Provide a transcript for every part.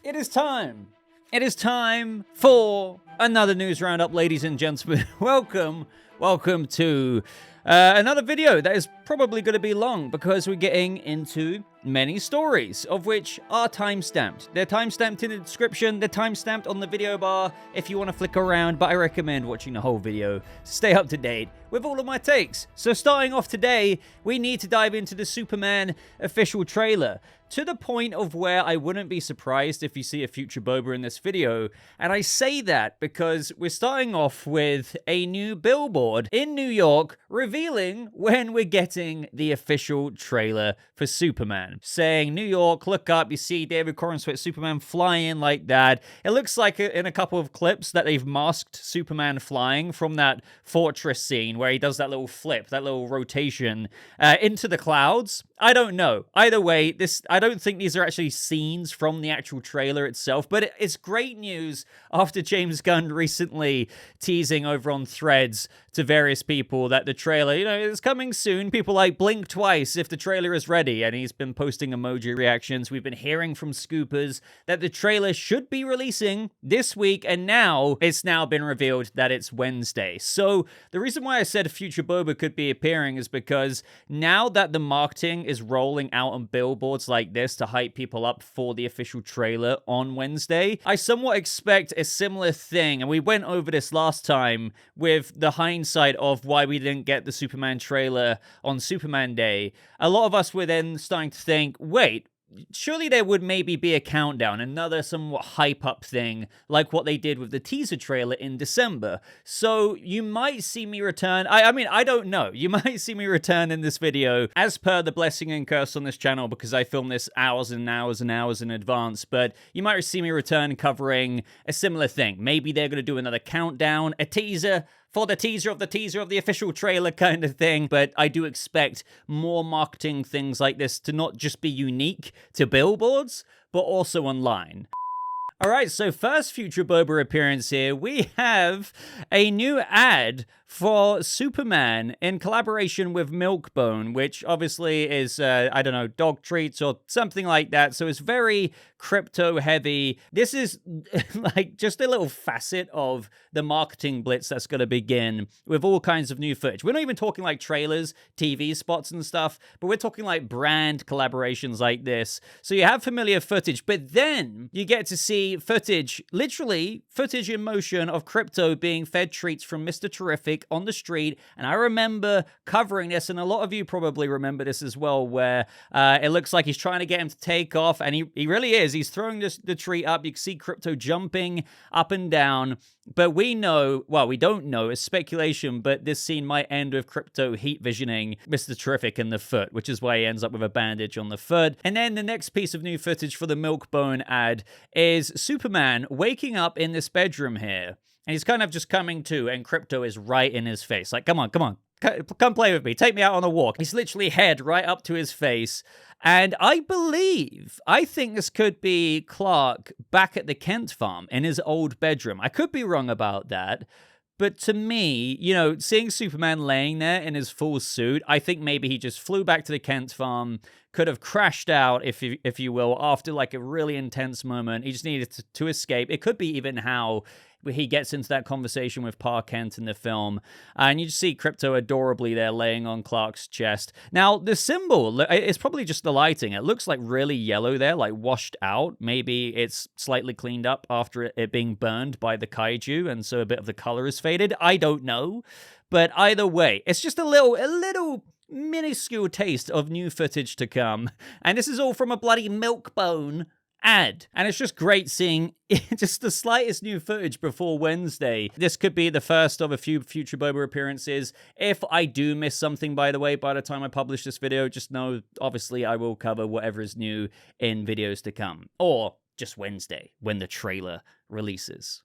It is time. It is time for another news roundup, ladies and gentlemen. Welcome to another video that is probably going to be long because we're getting into many stories, of which are timestamped. They're timestamped in the description, they're timestamped on the video bar if you want to flick around, but I recommend watching the whole video to stay up to date with all of my takes. So starting off today, we need to dive into the Superman official trailer, to the point of where I wouldn't be surprised if you see a future Boba in this video. And I say that because we're starting off with a new billboard in New York revealing when we're getting the official trailer for Superman. Saying, New York, look up, you see David Corenswet Superman flying like that. It looks like in a couple of clips that they've masked Superman flying from that fortress scene where he does that little flip, that little rotation into the clouds. I don't know. Either way, I don't think these are actually scenes from the actual trailer itself, but it's great news after James Gunn recently teasing over on Threads to various people that the trailer, is coming soon. People like blink twice if the trailer is ready, and he's been posting emoji reactions. We've been hearing from scoopers that the trailer should be releasing this week, and now it's been revealed that it's Wednesday. So the reason why I said future Boba could be appearing is because now that the marketing is rolling out on billboards like this to hype people up for the official trailer on Wednesday, I somewhat expect a similar thing, and we went over this last time with the hindsight of why we didn't get the Superman trailer on Superman Day. A lot of us were then starting to think, wait, surely there would maybe be a countdown, another somewhat hype-up thing, like what they did with the teaser trailer in December. So you might see me return. I mean, I don't know. You might see me return in this video, as per the blessing and curse on this channel, because I film this hours and hours and hours in advance. But you might see me return covering a similar thing. Maybe they're going to do another countdown, a teaser, for the teaser of the official trailer kind of thing. But I do expect more marketing things like this to not just be unique to billboards, but also online. All right, so first future Boba appearance here, we have a new ad for Superman in collaboration with Milk-Bone, which obviously is, I don't know, dog treats or something like that. So it's very Krypto heavy. This is like just a little facet of the marketing blitz that's going to begin with all kinds of new footage. We're not even talking like trailers, TV spots and stuff, but we're talking like brand collaborations like this. So you have familiar footage, but then you get to see footage, literally footage in motion of Krypto being fed treats from Mr. Terrific on the street. And I remember covering this, and a lot of you probably remember this as well, where it looks like he's trying to get him to take off, and he really is. He's throwing the treat up. You can see Krypto jumping up and down. But we know, well, we don't know, it's speculation, but this scene might end with Krypto heat visioning Mr. Terrific in the foot, which is why he ends up with a bandage on the foot. And then the next piece of new footage for the Milk-Bone ad is Superman waking up in this bedroom here. And he's kind of just coming to, and Krypto is right in his face. Like, come on, come play with me. Take me out on a walk. He's literally head right up to his face. And I think this could be Clark back at the Kent farm in his old bedroom. I could be wrong about that. But to me, seeing Superman laying there in his full suit, I think maybe he just flew back to the Kent farm, could have crashed out, if you will, after like a really intense moment. He just needed to escape. It could be even how he gets into that conversation with Pa Kent in the film. And you just see Krypto adorably there laying on Clark's chest. Now, the symbol, it's probably just the lighting. It looks like really yellow there, like washed out. Maybe it's slightly cleaned up after it being burned by the kaiju, and so a bit of the color is faded. I don't know. But either way, it's just a little minuscule taste of new footage to come. And this is all from a bloody Milk-Bone ad. And it's just great seeing just the slightest new footage before Wednesday. This could be the first of a few future Boba appearances. If I do miss something, by the way, by the time I publish this video, just know, obviously, I will cover whatever is new in videos to come. Or just Wednesday, when the trailer releases.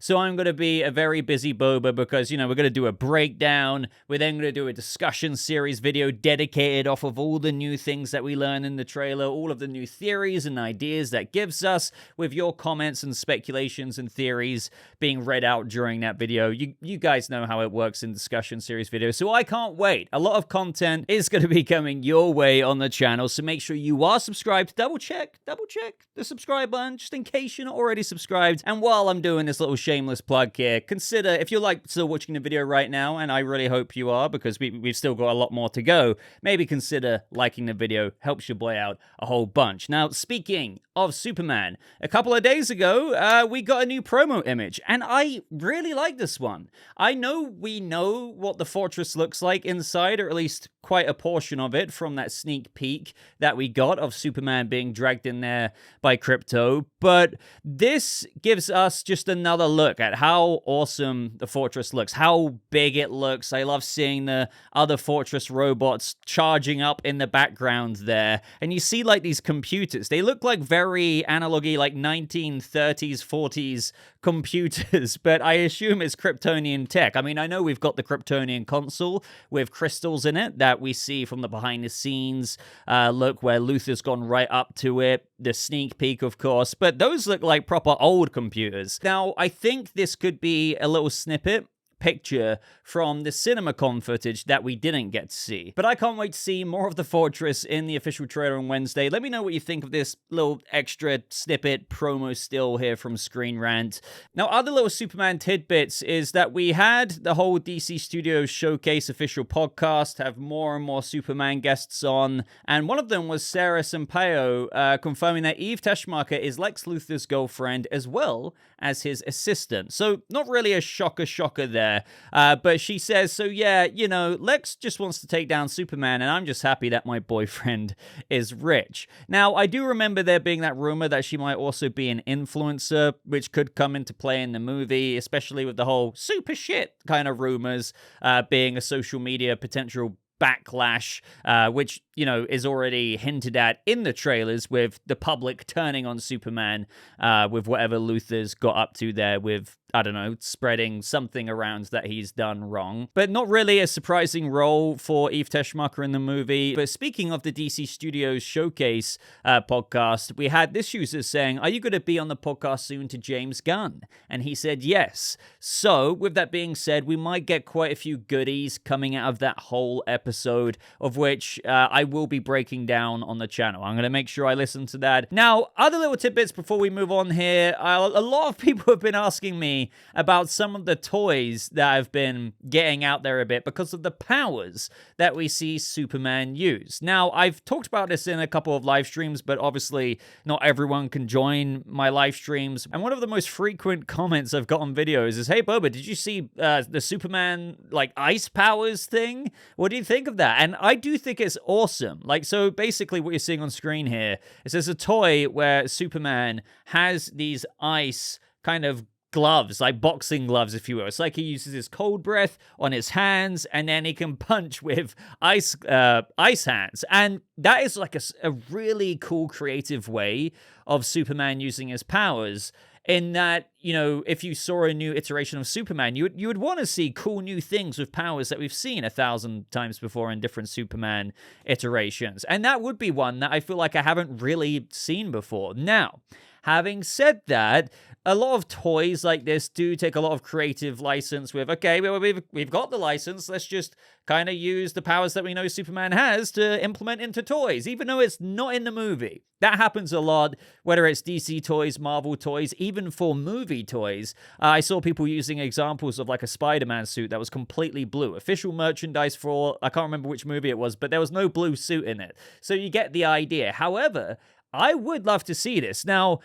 So I'm going to be a very busy Boba because, we're going to do a breakdown. We're then going to do a discussion series video dedicated off of all the new things that we learn in the trailer, all of the new theories and ideas that gives us, with your comments and speculations and theories being read out during that video. You guys know how it works in discussion series videos, so I can't wait. A lot of content is going to be coming your way on the channel, so make sure you are subscribed. Double check the subscribe button just in case you're not already subscribed. And while I'm doing this little shameless plug here, consider, if you're still watching the video right now, and I really hope you are because we've still got a lot more to go, maybe consider liking the video. Helps your boy out a whole bunch. Now, speaking of Superman, a couple of days ago, we got a new promo image, and I really like this one. I know we know what the fortress looks like inside, or at least quite a portion of it from that sneak peek that we got of Superman being dragged in there by Krypto, but this gives us just another look at how awesome the fortress looks, how big it looks. I love seeing the other fortress robots charging up in the background there, and you see these computers. They look like very analogy, 1930s, 40s computers, but I assume it's Kryptonian tech. I mean, I know we've got the Kryptonian console with crystals in it that we see from the behind the scenes look where Luthor's gone right up to it, the sneak peek, of course, but those look like proper old computers. Now, I think this could be a little snippet picture from the CinemaCon footage that we didn't get to see. But I can't wait to see more of the fortress in the official trailer on Wednesday. Let me know what you think of this little extra snippet promo still here from Screen Rant. Now, other little Superman tidbits is that we had the whole DC Studios Showcase official podcast have more and more Superman guests on, and one of them was Sarah Sampaio confirming that Eve Teschmacher is Lex Luthor's girlfriend as well as his assistant. So not really a shocker there. But she says, so yeah, Lex just wants to take down Superman, and I'm just happy that my boyfriend is rich. Now, I do remember there being that rumor that she might also be an influencer, which could come into play in the movie, especially with the whole super shit kind of rumors being a social media potential backlash, which, is already hinted at in the trailers with the public turning on Superman with whatever Luthor's got up to there with, I don't know, spreading something around that he's done wrong. But not really a surprising role for Eve Teschmacher in the movie. But speaking of the DC Studios Showcase podcast, we had this user saying, are you going to be on the podcast soon to James Gunn? And he said yes. So, with that being said, we might get quite a few goodies coming out of that whole episode, of which I will be breaking down on the channel. I'm going to make sure I listen to that. Now, other little tidbits before we move on here. A lot of people have been asking me about some of the toys that have been getting out there a bit because of the powers that we see Superman use. Now, I've talked about this in a couple of live streams, but obviously not everyone can join my live streams. And one of the most frequent comments I've got on videos is, hey, Boba, did you see the Superman, ice powers thing? What do you think of that? And I do think it's awesome. So basically what you're seeing on screen here is there's a toy where Superman has these ice kind of gloves, like boxing gloves, if you will. It's like he uses his cold breath on his hands, and then he can punch with ice hands. And that is a really cool, creative way of Superman using his powers. In that, if you saw a new iteration of Superman, you would want to see cool new things with powers that we've seen 1,000 times before in different Superman iterations. And that would be one that I feel like I haven't really seen before. Now, having said that, a lot of toys like this do take a lot of creative license with, okay, we've got the license, let's just kind of use the powers that we know Superman has to implement into toys, even though it's not in the movie. That happens a lot, whether it's DC toys, Marvel toys, even for movie toys. I saw people using examples of a Spider-Man suit that was completely blue. Official merchandise for, I can't remember which movie it was, but there was no blue suit in it. So you get the idea. However, I would love to see this. Now,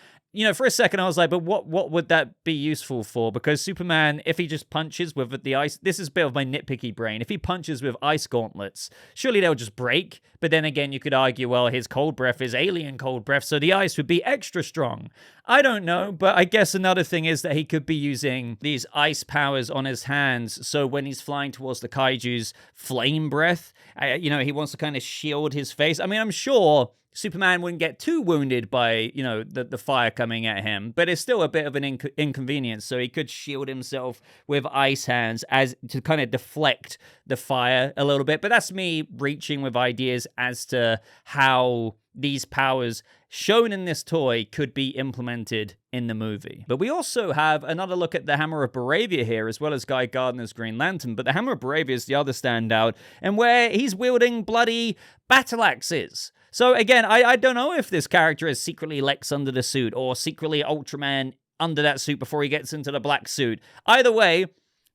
for a second I was like, but what would that be useful for? Because Superman, if he just punches with the ice, this is a bit of my nitpicky brain. If he punches with ice gauntlets, surely they'll just break. But then again, you could argue, well, his cold breath is alien cold breath, so the ice would be extra strong. I don't know, but I guess another thing is that he could be using these ice powers on his hands, so when he's flying towards the kaiju's flame breath, he wants to kind of shield his face. I mean, I'm sure Superman wouldn't get too wounded by, the fire coming at him, but it's still a bit of an inconvenience, so he could shield himself with ice hands as to kind of deflect the fire a little bit. But that's me reaching with ideas as to how these powers shown in this toy could be implemented in the movie. But we also have another look at the Hammer of Boravia here, as well as Guy Gardner's Green Lantern. But the Hammer of Boravia is the other standout, and where he's wielding bloody battle axes. So again, I don't know if this character is secretly Lex under the suit, or secretly Ultraman under that suit before he gets into the black suit. Either way,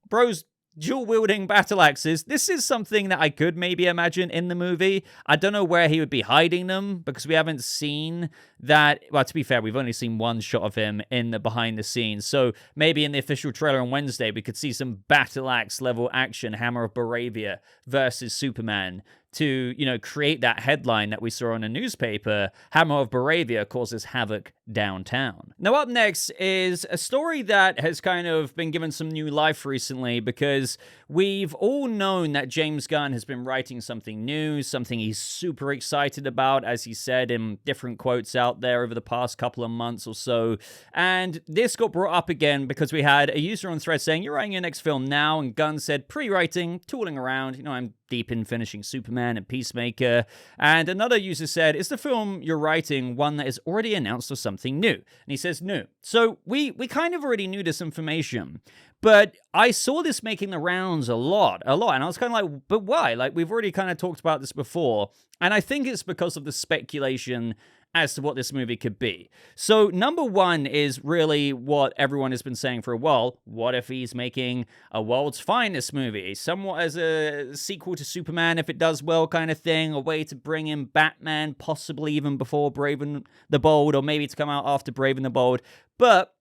bro's dual-wielding battle axes. This is something that I could maybe imagine in the movie. I don't know where he would be hiding them, because we haven't seen that. Well, to be fair, we've only seen one shot of him in the behind the scenes. So maybe in the official trailer on Wednesday, we could see some battle axe level action, Hammer of Boravia versus Superman, to, create that headline that we saw in a newspaper. Hammer of Boravia causes havoc downtown. Now, up next is a story that has kind of been given some new life recently, because we've all known that James Gunn has been writing something new, something he's super excited about, as he said in different quotes out there over the past couple of months or so. And this got brought up again because we had a user on Thread saying, "You're writing your next film now," and Gunn said, "Pre-writing, tooling around, I'm deep in finishing Superman and Peacemaker." And another user said, "Is the film you're writing one that is already announced or something new?" And he says, "No." So we kind of already knew this information, but I saw this making the rounds a lot. And I was kind of like, but why? Like, we've already kind of talked about this before. And I think it's because of the speculation as to what this movie could be. So number one is really what everyone has been saying for a while. What if he's making a world's finest movie, somewhat as a sequel to Superman if it does well kind of thing, a way to bring in Batman, possibly even before Brave and the Bold, or maybe to come out after Brave and the Bold. But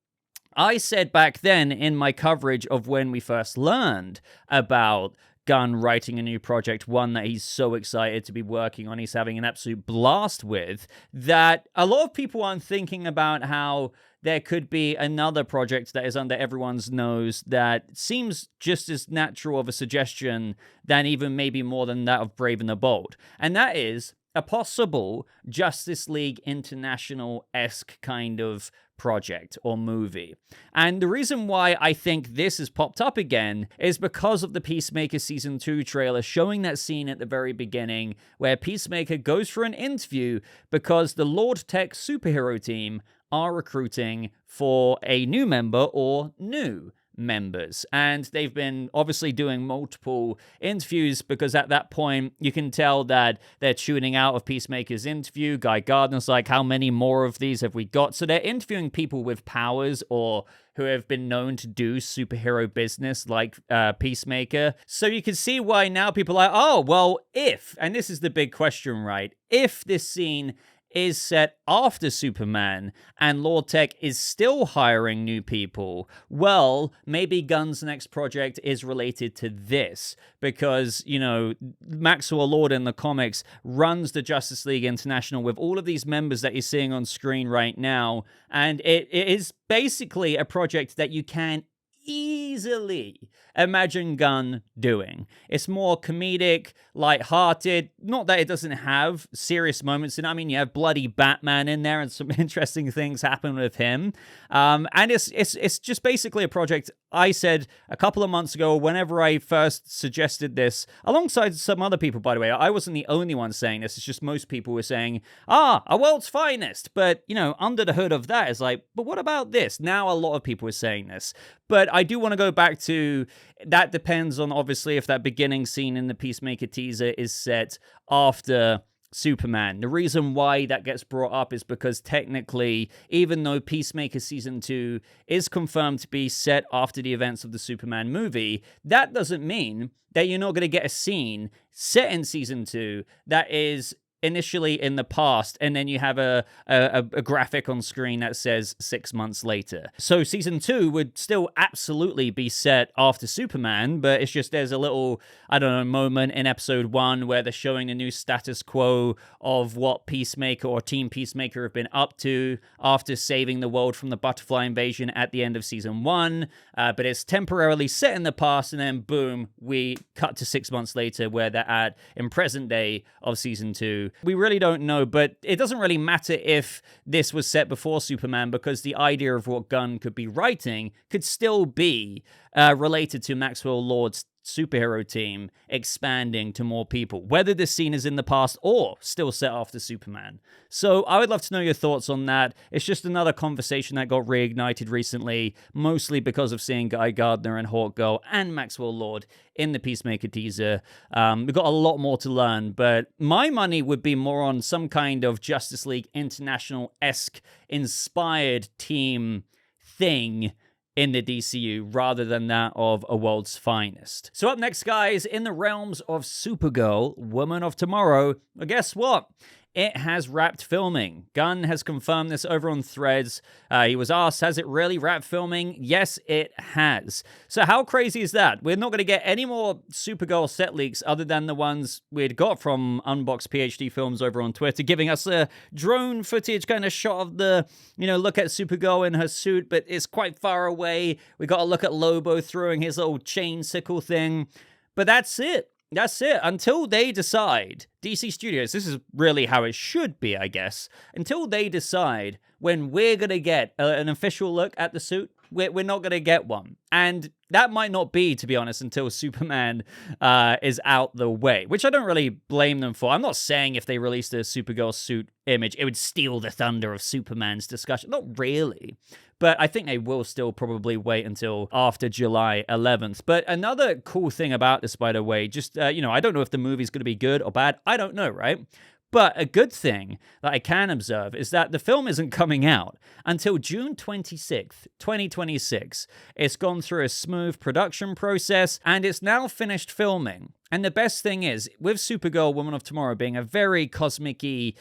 I said back then in my coverage of when we first learned about Gunn writing a new project, one that he's so excited to be working on, he's having an absolute blast with, that a lot of people aren't thinking about how there could be another project that is under everyone's nose that seems just as natural of a suggestion than even maybe more than that of Brave and the Bold. And that is a possible Justice League International-esque kind of project or movie. And the reason why I think this has popped up again is because of the Peacemaker Season 2 trailer showing that scene at the very beginning where Peacemaker goes for an interview because the Lord Tech superhero team are recruiting for a new member or new members. And they've been obviously doing multiple interviews because at that point you can tell that they're tuning out of Peacemaker's interview. Guy Gardner's like, how many more of these have we got? So they're interviewing people with powers or who have been known to do superhero business like Peacemaker. So you can see why now people are like, oh, well, if, and this is the big question, right? If this scene is set after Superman and Lord Tech is still hiring new people, well, maybe Gunn's next project is related to this because, Maxwell Lord in the comics runs the Justice League International with all of these members that you're seeing on screen right now, and it is basically a project that you can easily imagine Gunn doing. It's more comedic, lighthearted. Not that it doesn't have serious moments in it. I mean, you have bloody Batman in there, and some interesting things happen with him. And it's just basically a project. I said a couple of months ago, whenever I first suggested this, alongside some other people, by the way, I wasn't the only one saying this. It's just most people were saying, a world's finest. But, under the hood of that is like, but what about this? Now a lot of people are saying this. But I do want to go back to, that depends on, obviously, if that beginning scene in the Peacemaker teaser is set after Superman. The reason why that gets brought up is because technically, even though Peacemaker Season 2 is confirmed to be set after the events of the Superman movie, that doesn't mean that you're not going to get a scene set in Season 2 that is initially in the past, and then you have a graphic on screen that says 6 months later. So season 2 would still absolutely be set after Superman, but it's just there's a little, I don't know, moment in episode 1 where they're showing the new status quo of what Peacemaker or Team Peacemaker have been up to after saving the world from the butterfly invasion at the end of season 1, but it's temporarily set in the past, and then boom, we cut to 6 months later where they're at in present day of season 2. We really don't know, but it doesn't really matter if this was set before Superman, because the idea of what Gunn could be writing could still be related to Maxwell Lord's superhero team expanding to more people, whether this scene is in the past or still set after Superman. So I would love to know your thoughts on that. It's just another conversation that got reignited recently, mostly because of seeing Guy Gardner and Hawkgirl and Maxwell Lord in the Peacemaker teaser. We've got a lot more to learn, but my money would be more on some kind of Justice League International-esque inspired team thing in the DCU rather than that of a world's finest. So up next, guys, in the realms of Supergirl, Woman of Tomorrow, well, guess what? It has wrapped filming. Gunn has confirmed this over on Threads. He was asked, has it really wrapped filming? Yes, it has. So how crazy is that? We're not going to get any more Supergirl set leaks other than the ones we'd got from Unboxed PhD Films over on Twitter, giving us a drone footage kind of shot of the, look at Supergirl in her suit, but it's quite far away. We got to look at Lobo throwing his old chain sickle thing. But that's it. That's it. Until they decide, DC Studios, this is really how it should be, I guess. Until they decide when we're going to get an official look at the suit, we're not going to get one. And that might not be, to be honest, until Superman is out the way, which I don't really blame them for. I'm not saying if they released a Supergirl suit image, it would steal the thunder of Superman's discussion. Not really. But I think they will still probably wait until after July 11th. But another cool thing about this, by the way, just, I don't know if the movie's going to be good or bad. I don't know, right? But a good thing that I can observe is that the film isn't coming out until June 26th, 2026. It's gone through a smooth production process, and it's now finished filming. And the best thing is, with Supergirl Woman of Tomorrow being a very cosmic-y,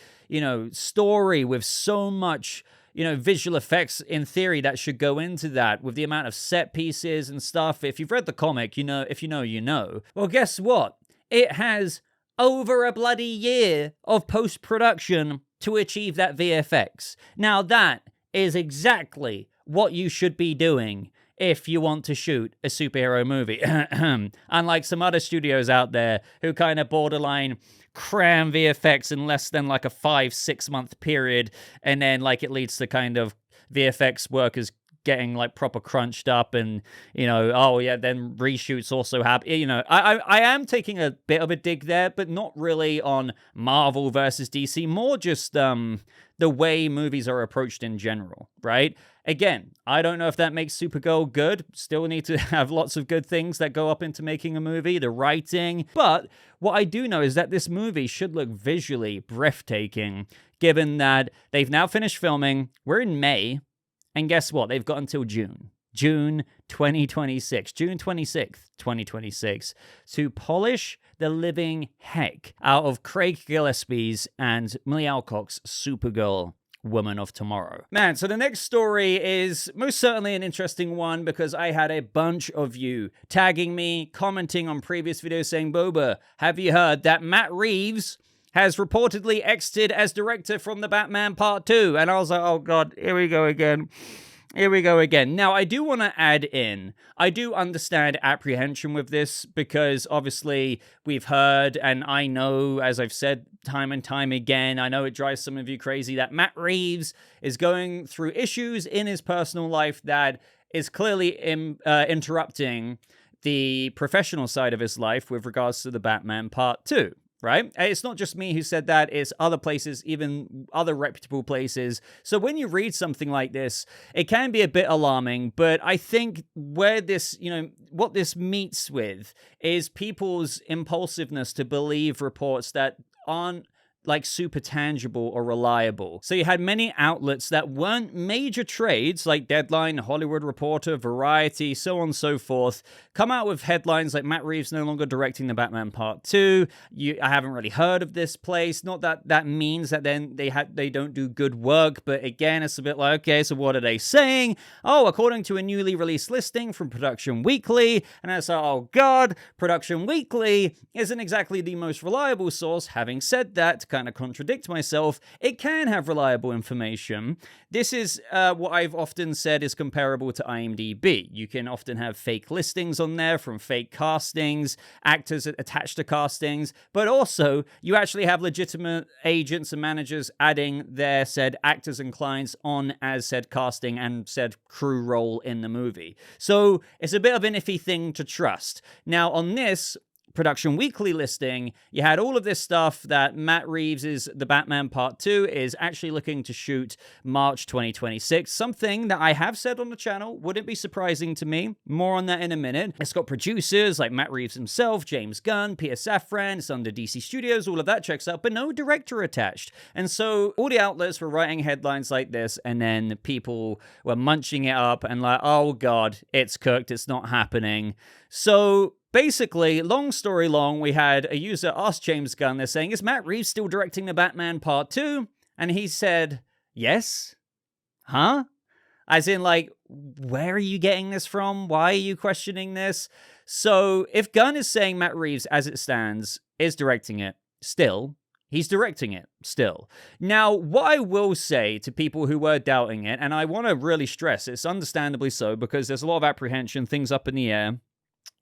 story with so much visual effects in theory that should go into that, with the amount of set pieces and stuff. If you've read the comic, if you know. Well, guess what? It has over a bloody year of post-production to achieve that VFX. Now, that is exactly what you should be doing if you want to shoot a superhero movie. Unlike some other studios out there who kind of borderline cram VFX in less than like a 5-6 month period, and then it leads to kind of VFX workers getting proper crunched up, and then reshoots also happen. I am taking a bit of a dig there, but not really on Marvel versus DC, more just the way movies are approached in general, right? Again, I don't know if that makes Supergirl good. Still need to have lots of good things that go up into making a movie, the writing. But what I do know is that this movie should look visually breathtaking, given that they've now finished filming. We're in May, and guess what? They've got until June 2026, June 26th, 2026, to polish the living heck out of Craig Gillespie's and Millie Alcock's Supergirl Woman of Tomorrow. Man, so the next story is most certainly an interesting one, because I had a bunch of you tagging me, commenting on previous videos saying, Boba, have you heard that Matt Reeves has reportedly exited as director from the Batman Part 2? And I was like, oh God, here we go again. Now, I do want to add in, I do understand apprehension with this, because obviously we've heard, and I know, as I've said time and time again, I know it drives some of you crazy, that Matt Reeves is going through issues in his personal life that is clearly interrupting the professional side of his life with regards to the Batman Part 2. Right? It's not just me who said that, it's other places, even other reputable places. So when you read something like this, it can be a bit alarming, but I think where this, what this meets with is people's impulsiveness to believe reports that aren't like super tangible or reliable. So you had many outlets that weren't major trades like Deadline, Hollywood Reporter, Variety, so on and so forth, come out with headlines like Matt Reeves no longer directing the Batman Part 2. I haven't really heard of this place. Not that that means that then they don't do good work, but again, it's a bit like, okay, so what are they saying? Oh, according to a newly released listing from Production Weekly, and I like, oh god, Production Weekly isn't exactly the most reliable source. Having said that, to kind of contradict myself, it can have reliable information. This is what I've often said is comparable to IMDb. You can often have fake listings on there from fake castings, actors attached to castings, but also you actually have legitimate agents and managers adding their said actors and clients on as said casting and said crew role in the movie. So it's a bit of an iffy thing to trust. Now on this Production Weekly listing, you had all of this stuff that Matt Reeves' The Batman Part 2 is actually looking to shoot March 2026, something that I have said on the channel wouldn't be surprising to me. More on that in a minute. It's got producers like Matt Reeves himself, James Gunn, Peter Safran, it's under DC Studios, all of that checks out, but no director attached. And so all the outlets were writing headlines like this, and then people were munching it up and like, oh god, it's cooked, it's not happening. So basically, long story long, we had a user ask James Gunn, they're saying, is Matt Reeves still directing the Batman Part 2? And he said, yes. Huh? As in, like, where are you getting this from? Why are you questioning this? So if Gunn is saying Matt Reeves, as it stands, is directing it still, he's directing it still. Now, what I will say to people who were doubting it, and I want to really stress it's understandably so, because there's a lot of apprehension, things up in the air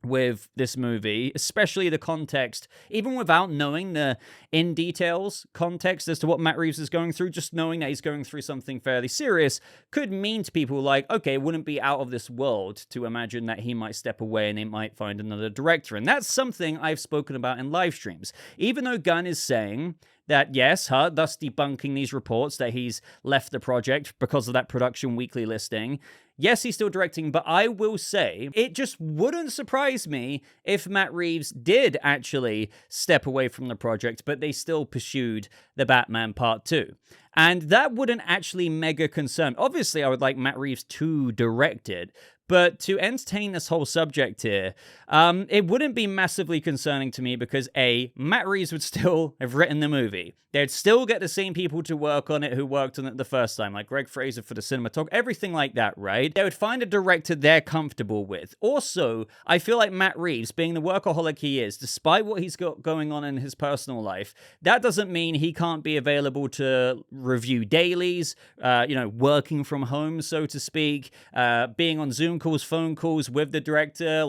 with this movie, especially the context, even without knowing the in details context as to what Matt Reeves is going through, just knowing that he's going through something fairly serious could mean to people like, okay, it wouldn't be out of this world to imagine that he might step away and they might find another director. And that's something I've spoken about in live streams. Even though Gunn is saying that, yes, thus debunking these reports that he's left the project because of that Production Weekly listing. Yes, he's still directing, but I will say it just wouldn't surprise me if Matt Reeves did actually step away from the project, but they still pursued the Batman Part 2. And that wouldn't actually mega concern. Obviously, I would like Matt Reeves to direct it, but to entertain this whole subject here, it wouldn't be massively concerning to me because A, Matt Reeves would still have written the movie. They'd still get the same people to work on it who worked on it the first time, like Greg Fraser for the cinematography, everything like that, right? They would find a director they're comfortable with. Also, I feel like Matt Reeves, being the workaholic he is, despite what he's got going on in his personal life, that doesn't mean he can't be available to review dailies, working from home, so to speak, being on Zoom calls, phone calls with the director,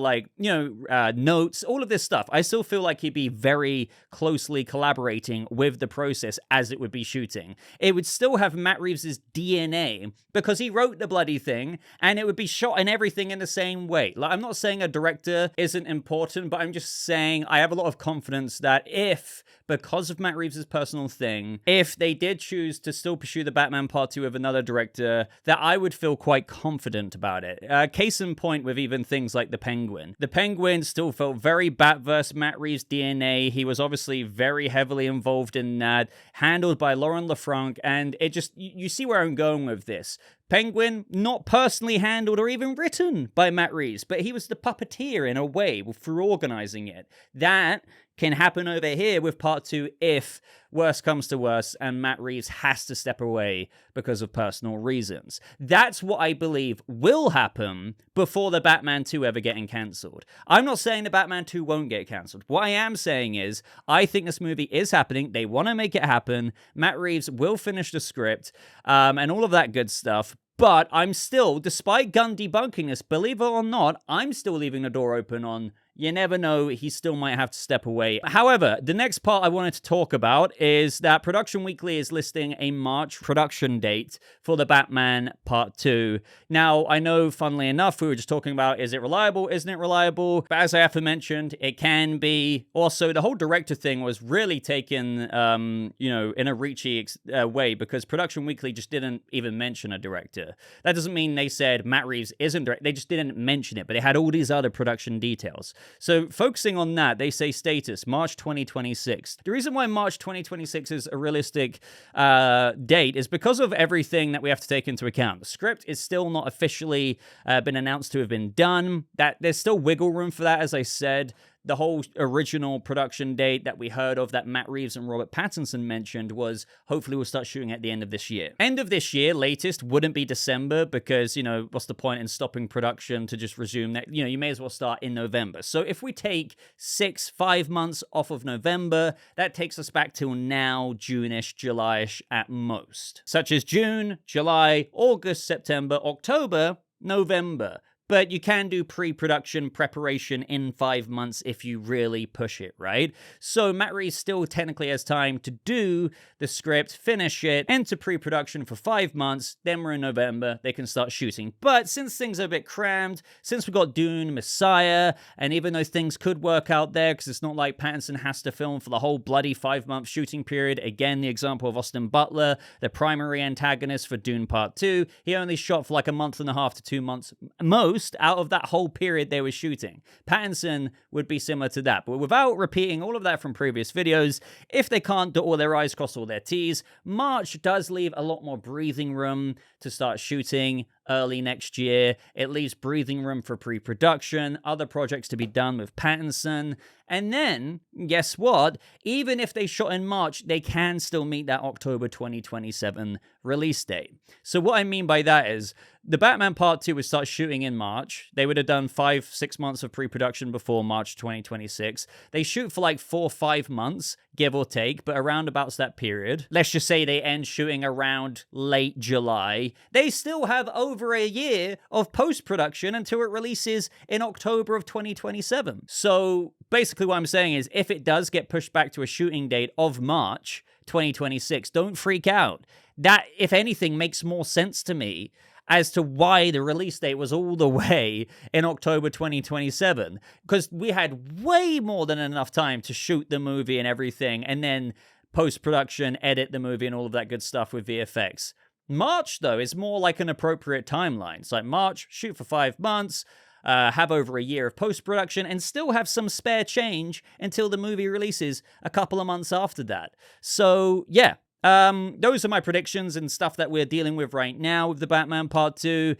notes, all of this stuff. I still feel like he'd be very closely collaborating with the process as it would be shooting. It would still have Matt Reeves' DNA because he wrote the bloody thing and it would be shot and everything in the same way. Like, I'm not saying a director isn't important, but I'm just saying I have a lot of confidence that if, because of Matt Reeves' personal thing, if they did choose to still pursue the Batman Part 2 with another director, that I would feel quite confident about it. Case in point with even things like The Penguin. The Penguin still felt very Batverse Matt Reeves DNA. He was obviously very heavily involved in that, handled by Lauren LaFranc, and it just, you see where I'm going with this. Penguin, not personally handled or even written by Matt Reeves, but he was the puppeteer in a way through organizing it. That can happen over here with Part 2 if worse comes to worse and Matt Reeves has to step away because of personal reasons. That's what I believe will happen before the Batman 2 ever getting cancelled. I'm not saying the Batman 2 won't get cancelled. What I am saying is I think this movie is happening. They want to make it happen. Matt Reeves will finish the script and all of that good stuff. But I'm still, despite Gunn debunking this, believe it or not, I'm still leaving the door open on you never know, he still might have to step away. However, the next part I wanted to talk about is that Production Weekly is listing a March production date for the Batman Part 2. Now, I know, funnily enough, we were just talking about, is it reliable, isn't it reliable? But as I aforementioned, it can be. Also, the whole director thing was really taken, in a reachy way, because Production Weekly just didn't even mention a director. That doesn't mean they said Matt Reeves isn't director. They just didn't mention it, but they had all these other production details. So focusing on that, they say status, March 2026. The reason why March 2026 is a realistic date is because of everything that we have to take into account. The script is still not officially been announced to have been done. That there's still wiggle room for that, as I said. The whole original production date that we heard of that Matt Reeves and Robert Pattinson mentioned was hopefully we'll start shooting at the end of this year. End of this year, latest, wouldn't be December because, you know, what's the point in stopping production to just resume that? You know, you may as well start in November. So if we take 5 months off of November, that takes us back till now, June-ish, July-ish at most. Such as June, July, August, September, October, November. But you can do pre-production preparation in 5 months if you really push it, right? So Matt Reeves still technically has time to do the script, finish it, enter pre-production for 5 months, then we're in November, they can start shooting. But since things are a bit crammed, since we got Dune, Messiah, and even though things could work out there, because it's not like Pattinson has to film for the whole bloody 5-month shooting period. Again, the example of Austin Butler, the primary antagonist for Dune Part 2, he only shot for like a month and a half to 2 months most out of that whole period they were shooting. Pattinson would be similar to that, but without repeating all of that from previous videos, if they can't dot all their I's, cross all their T's, March does leave a lot more breathing room to start shooting early next year. It leaves breathing room for pre-production, other projects to be done with Pattinson, and then, guess what? Even if they shot in March, they can still meet that October 2027 release date. So what I mean by that is, the Batman Part 2 would start shooting in March. They would have done 5-6 months of pre-production before March 2026. They shoot for like 4-5 months, give or take, but around about that period. Let's just say they end shooting around late July. They still have over a year of post-production until it releases in October of 2027. So basically what I'm saying is, if it does get pushed back to a shooting date of March 2026, don't freak out. That, if anything, makes more sense to me as to why the release date was all the way in October 2027. Because we had way more than enough time to shoot the movie and everything, and then post-production, edit the movie and all of that good stuff with VFX. March, though, is more like an appropriate timeline. It's like March, shoot for 5 months, have over a year of post-production, and still have some spare change until the movie releases a couple of months after that. So, yeah. Those are my predictions and stuff that we're dealing with right now with the Batman Part 2.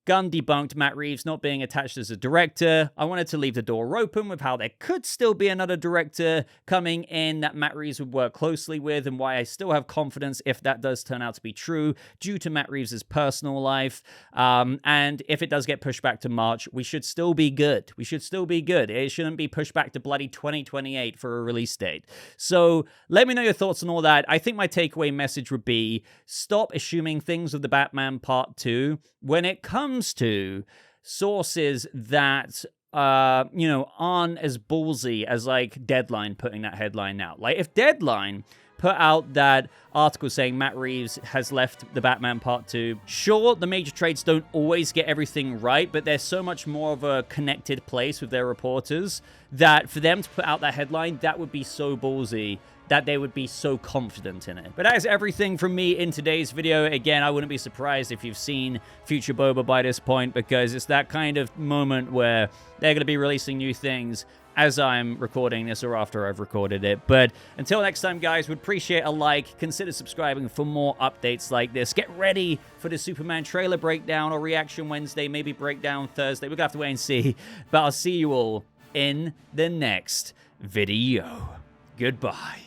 Gunn debunked Matt Reeves not being attached as a director. I wanted to leave the door open with how there could still be another director coming in that Matt Reeves would work closely with, and why I still have confidence if that does turn out to be true due to Matt Reeves' personal life. And if it does get pushed back to March, we should still be good. We should still be good. It shouldn't be pushed back to bloody 2028 for a release date. So let me know your thoughts on all that. I think my takeaway message would be, stop assuming things with the Batman Part 2 when it comes to sources that aren't as ballsy as like Deadline putting that headline out. Like, if Deadline put out that article saying Matt Reeves has left the Batman Part 2, sure, the major trades don't always get everything right, but they're so much more of a connected place with their reporters that for them to put out that headline, that would be so ballsy that they would be so confident in it. But that is everything from me in today's video. Again, I wouldn't be surprised if you've seen Future Boba by this point, because it's that kind of moment where they're going to be releasing new things as I'm recording this or after I've recorded it. But until next time, guys, would appreciate a like. Consider subscribing for more updates like this. Get ready for the Superman trailer breakdown or reaction Wednesday, maybe breakdown Thursday. We're going to have to wait and see. But I'll see you all in the next video. Goodbye.